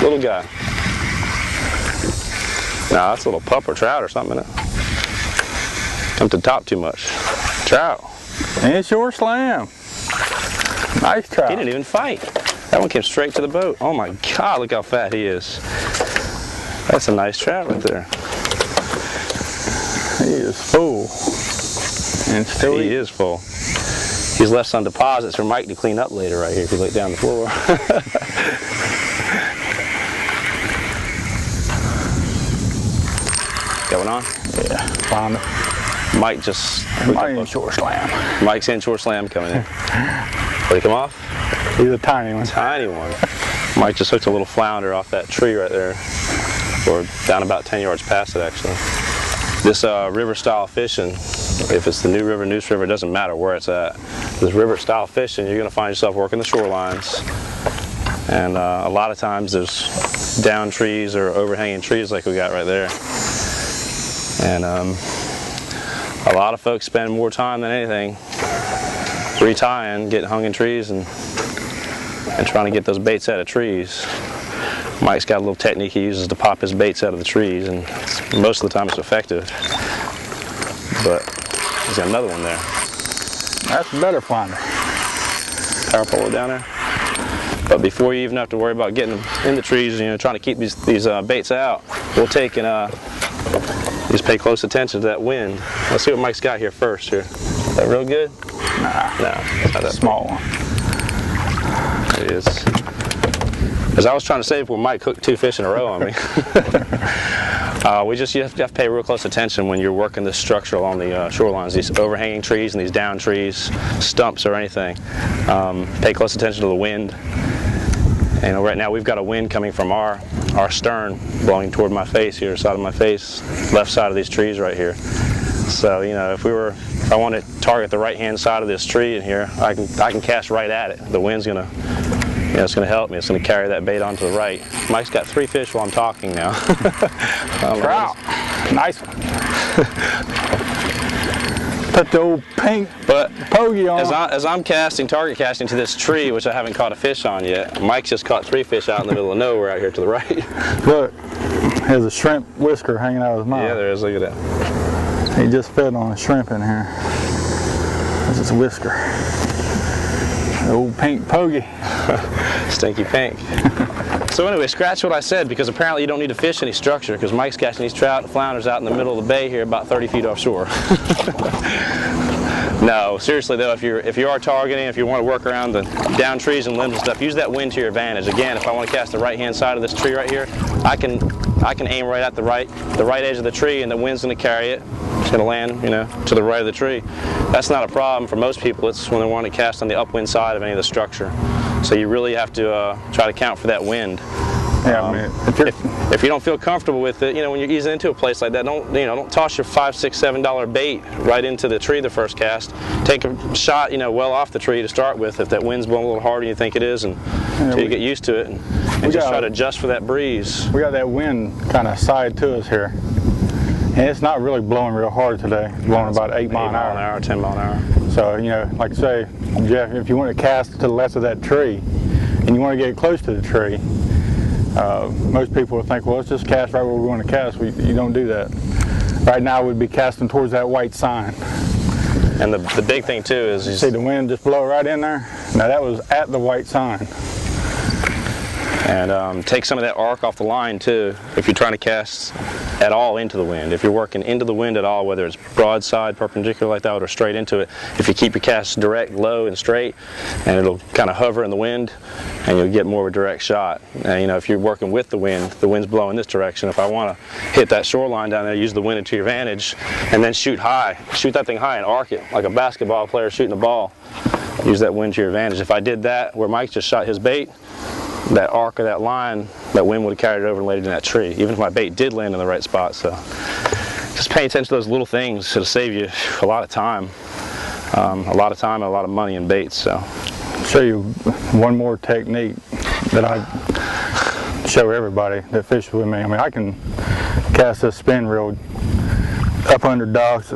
Little guy. Nah, that's a little pup or trout or something, isn't it? Jumped to the top too much. Trout. And short slam. Nice trout. He didn't even fight. That one came straight to the boat. Oh my God, look how fat he is. That's a nice trout right there. He is full. And still he is full. He's left some deposits for Mike to clean up later right here if you look down the floor. Going on? Yeah, fine. Mike just... Mike in short slam. Mike's in short slam coming in. Will he come off? He's a tiny one. Tiny one. Mike just hooked a little flounder off that tree right there. Or down about 10 yards past it actually. This river style fishing, if it's the New River, Neuse River, it doesn't matter where it's at. This river style fishing, you're going to find yourself working the shorelines. And a lot of times there's down trees or overhanging trees like we got right there. And a lot of folks spend more time than anything retying, getting hung in trees and trying to get those baits out of trees. Mike's got a little technique he uses to pop his baits out of the trees, and most of the time it's effective. But he's got another one there. That's a better flounder. Power pole down there. But before you even have to worry about getting them in the trees, you know, trying to keep these baits out, we'll take and just pay close attention to that wind. Let's see what Mike's got here first. Here, is that real good? Nah, no, not that small one. There it is. As I was trying to say before Mike hooked 2 fish in a row on me. You have to pay real close attention when you're working this structure along the shorelines, these overhanging trees and these down trees, stumps or anything. Pay close attention to the wind. You know, right now we've got a wind coming from our stern blowing toward my face here, side of my face, left side of these trees right here. So, you know, if I want to target the right hand side of this tree in here, I can cast right at it. The wind's gonna, you know, it's gonna help me. It's gonna carry that bait onto the right. Mike's got 3 fish while I'm talking now. Trout, nice one. Put the old pink pogey on. As I'm target casting to this tree, which I haven't caught a fish on yet, Mike's just caught 3 fish out in the middle of nowhere out here to the right. Look, there's a shrimp whisker hanging out of his mouth. Yeah, there is. Look at that. He just fed on a shrimp in here. This is a whisker. The old pink pogey. Stinky pink. So anyway, scratch what I said, because apparently you don't need to fish any structure, because Mike's catching these trout and flounders out in the middle of the bay here about 30 feet offshore. No, seriously though, if you are targeting, if you want to work around the down trees and limbs and stuff, use that wind to your advantage. Again, if I want to cast the right hand side of this tree right here, I can aim right at the right edge of the tree, and the wind's going to carry it. It's going to land, you know, to the right of the tree. That's not a problem for most people. It's when they want to cast on the upwind side of any of the structure. So you really have to try to count for that wind. Yeah, if you don't feel comfortable with it, you know, when you're easing into a place like that, don't toss your $5, $6, $7 bait right into the tree the first cast. Take a shot, you know, well off the tree to start with. If that wind's blowing a little harder than you think it is, until you get used to it, and just try to adjust for that breeze. We got that wind kind of side to us here, and it's not really blowing real hard today. It's blowing about 8 mile an hour, 10 mile an hour. So, you know, like I say, Jeff, if you want to cast to the left of that tree, and you want to get close to the tree, most people would think, well, let's just cast right where we want to cast. You don't do that. Right now we'd be casting towards that white sign. And the big thing too is you see the wind just blow right in there? Now that was at the white sign. And take some of that arc off the line too, if you're trying to cast at all into the wind. If you're working into the wind at all, whether it's broadside, perpendicular like that, or straight into it, if you keep your cast direct, low, and straight, and it'll kind of hover in the wind, and you'll get more of a direct shot. And you know, if you're working with the wind's blowing this direction. If I want to hit that shoreline down there, use the wind to your advantage, and then shoot high. Shoot that thing high and arc it, like a basketball player shooting a ball. Use that wind to your advantage. If I did that, where Mike just shot his bait, that arc of that line, that wind would have carried it over and laid it in that tree, even if my bait did land in the right spot. So just pay attention to those little things. It'll save you a lot of time and a lot of money in baits. So I'll show you one more technique that I show everybody that fishes with me. I mean, I can cast this spin reel up under docks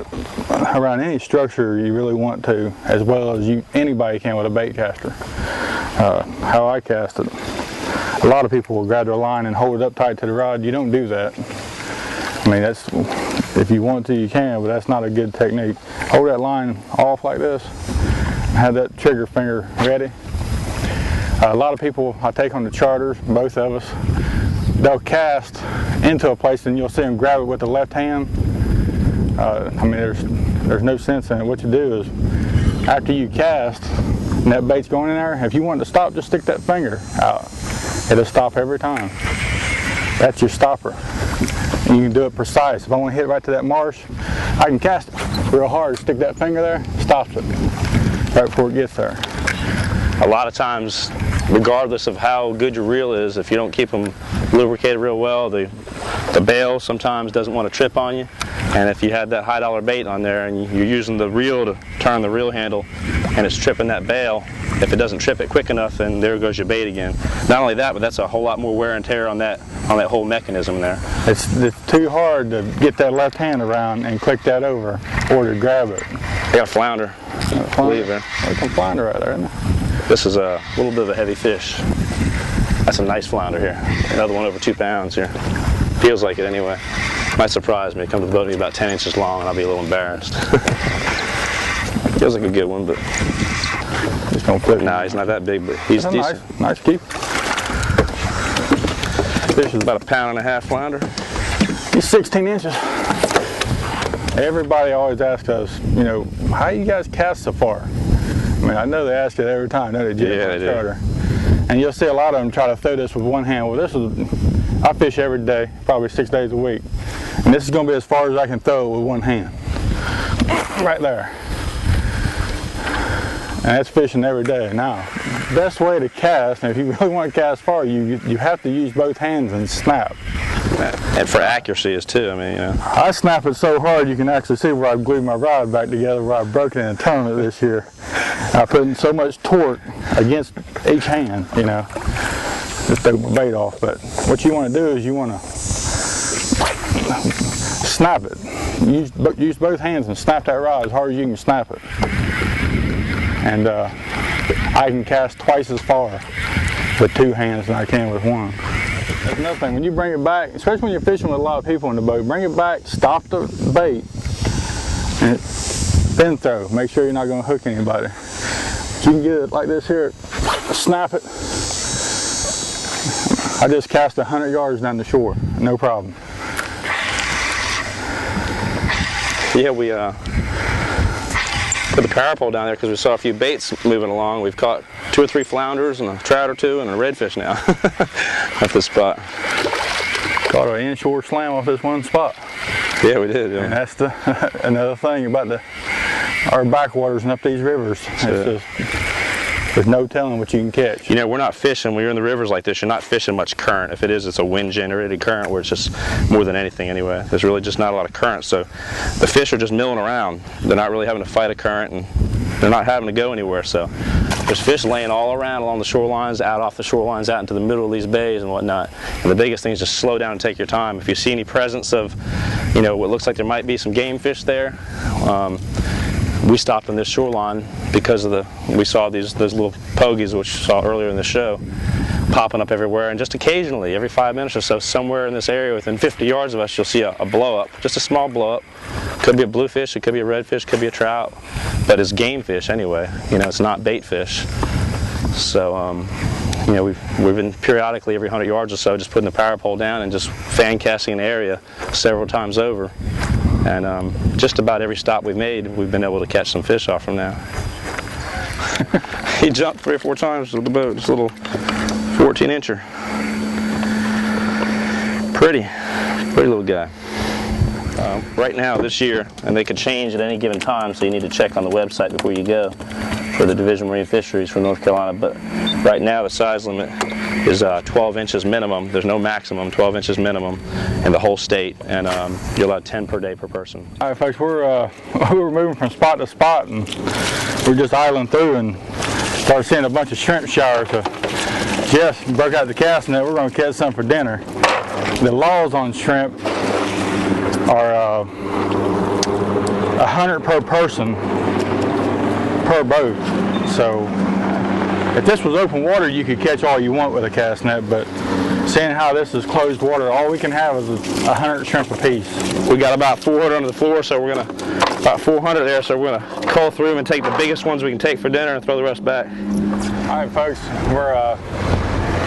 around any structure you really want to, as well as anybody can with a bait caster. How I cast it, A lot of people will grab their line and hold it up tight to the rod. You don't do that. I mean, that's, if you want to, you can, but that's not a good technique. Hold that line off like this, have that trigger finger ready. A lot of people I take on the charters, both of us, they'll cast into a place and you'll see them grab it with the left hand. I mean, there's no sense in it. What you do is, after you cast and that bait's going in there, if you want it to stop, just stick that finger out. It'll stop every time. That's your stopper. And you can do it precise. If I want to hit right to that marsh, I can cast it real hard, stick that finger there, stops it right before it gets there. A lot of times, regardless of how good your reel is, if you don't keep them lubricated real well, the bail sometimes doesn't want to trip on you. And if you had that high dollar bait on there and you're using the reel to turn the reel handle and it's tripping that bail, if it doesn't trip it quick enough, then there goes your bait again. Not only that, but that's a whole lot more wear and tear on that whole mechanism there. It's too hard to get that left hand around and click that over or to grab it. I got a flounder. I believe there. There's a flounder right there, isn't there? This is a little bit of a heavy fish. That's a nice flounder here. Another one over 2 pounds here. Feels like it anyway. Might surprise me. Come to the boat and be about 10 inches long and I'll be a little embarrassed. Feels like a good one, but Just gonna flip. nah, he's not that big, but he's decent. Nice keep. Fish is about 1.5 pound flounder. He's 16 inches. Everybody always asks us, you know, how you guys cast so far? I mean, I know they ask it every time, don't they? Yeah, they do. And you'll see a lot of them try to throw this with one hand. Well, this is, I fish every day, probably 6 days a week. And this is going to be as far as I can throw it with one hand. Right there. And that's fishing every day. Now, best way to cast, and if you really want to cast far, you have to use both hands and snap. And for accuracy is too, I mean, you know. I snap it so hard you can actually see where I've glued my rod back together, where I've broken it in a tournament this year. I put so much torque against each hand, you know, just throw my bait off. But what you want to do is you want to snap it. Use both hands and snap that rod as hard as you can snap it. And I can cast twice as far with 2 hands than I can with one. That's another thing, when you bring it back, especially when you're fishing with a lot of people in the boat, bring it back, stop the bait, and then throw. Make sure you're not going to hook anybody. If you can get it like this here, snap it. I just cast 100 yards down the shore, no problem. Yeah, we put the power pole down there because we saw a few baits moving along. We've caught 2 or 3 flounders and a trout or 2 and a redfish now at this spot. Caught an inshore slam off this one spot. Yeah, we did. Yeah. And that's another thing about our backwaters and up these rivers. It's just, there's no telling what you can catch. You know, we're not fishing, when you're in the rivers like this, you're not fishing much current. If it is, it's a wind-generated current where it's just more than anything anyway. There's really just not a lot of current, so the fish are just milling around. They're not really having to fight a current, and they're not having to go anywhere. So there's fish laying all around along the shorelines, out off the shorelines, out into the middle of these bays and whatnot. And the biggest thing is just slow down and take your time. If you see any presence of, you know, what looks like there might be some game fish there, we stopped on this shoreline because of we saw those little pogies, which we saw earlier in the show, popping up everywhere. And just occasionally, every 5 minutes or so, somewhere in this area within 50 yards of us, you'll see a blow up, just a small blow up. Could be a bluefish, it could be a redfish, could be a trout, but it's game fish anyway. You know, it's not bait fish. So, you know, we've been periodically every 100 yards or so just putting the power pole down and just fan casting an area several times over. And just about every stop we've made, we've been able to catch some fish off from now. He jumped 3 or 4 times with the boat, this little 14-incher. Pretty little guy. Right now, this year, and they could change at any given time, so you need to check on the website before you go for the Division of Marine Fisheries for North Carolina. But right now, the size limit is 12 inches minimum. There's no maximum, 12 inches minimum in the whole state, and you're allowed 10 per day per person. All right, folks, we're moving from spot to spot, and we're just idling through and started seeing a bunch of shrimp showers. So Jess broke out the cast net. We're going to catch some for dinner. The laws on shrimp are 100 per person per boat. So If this was open water, you could catch all you want with a cast net, but seeing how this is closed water, all we can have is 100 shrimp apiece. We got about 400 under the floor, so we're gonna, about 400 there, so we're gonna cull through them and take the biggest ones we can take for dinner and throw the rest back. All right, folks, we're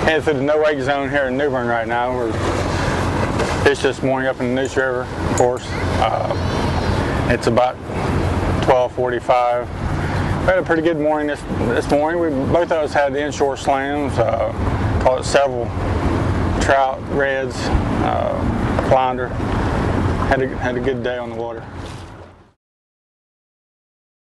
headed through the no-wake zone here in New Bern right now. We're fished this morning up in the Neuse River, of course. It's about 12:45. We had a pretty good morning this morning. Both of us had inshore slams, caught several trout, reds, flounder. Had a good day on the water.